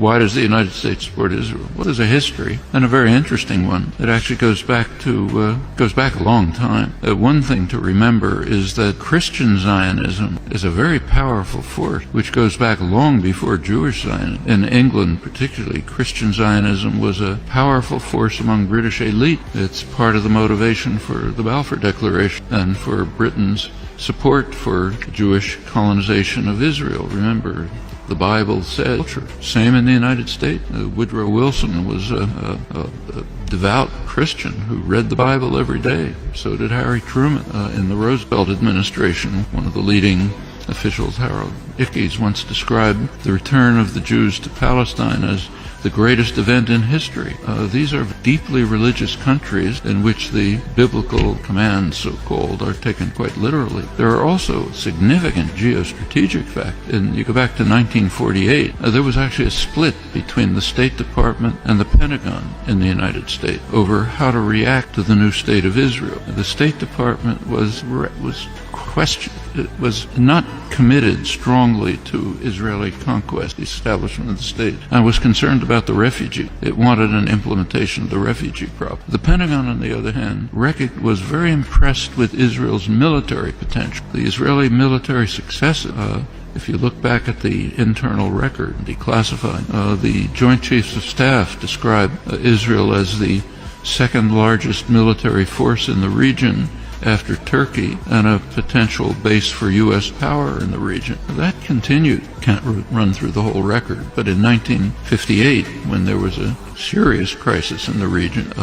Why does the United States support Israel? Well, there's a history, and a very interesting one. It actually goes back a long time. One thing to remember is that Christian Zionism is a very powerful force, which goes back long before Jewish Zionism. In England, particularly, Christian Zionism was a powerful force among British elite. It's part of the motivation for the Balfour Declaration and for Britain's support for Jewish colonization of Israel. Remember, the Bible said, same in the United States. Woodrow Wilson was a devout Christian who read the Bible every day. So did Harry Truman. In the Roosevelt administration, one of the leading officials, Harold Ickes, once described the return of the Jews to Palestine as the greatest event in history. These are deeply religious countries in which the biblical commands, so-called, are taken quite literally. There are also significant geostrategic facts. And you go back to 1948, there was actually a split between the State Department and the Pentagon in the United States over how to react to the new state of Israel. The State Department was not committed strongly to Israeli conquest, the establishment of the state, and was concerned about the refugee. It wanted an implementation of the refugee problem. The Pentagon, on the other hand, was very impressed with Israel's military potential. The Israeli military success, if you look back at the internal record, declassified, the Joint Chiefs of Staff described Israel as the second largest military force in the region after Turkey, and a potential base for U.S. power in the region. That continued. Can't run through the whole record, but in 1958, when there was a serious crisis in the region,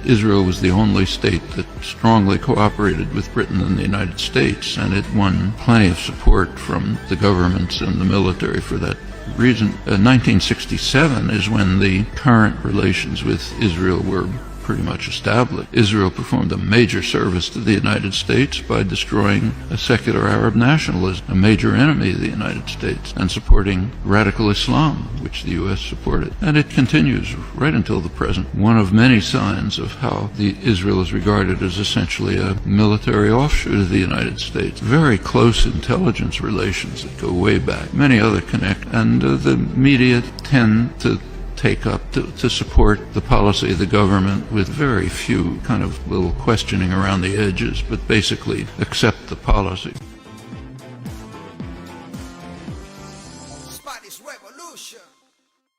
Israel was the only state that strongly cooperated with Britain and the United States, and it won plenty of support from the governments and the military for that reason. 1967 is when the current relations with Israel were pretty much established. Israel performed a major service to the United States by destroying a secular Arab nationalism, a major enemy of the United States, and supporting radical Islam, which the U.S. supported. And it continues right until the present. One of many signs of how Israel is regarded as essentially a military offshoot of the United States. Very close intelligence relations that go way back. Many other connect. And the media tend to take up to support the policy of the government with very few kind of little questioning around the edges, but basically accept the policy.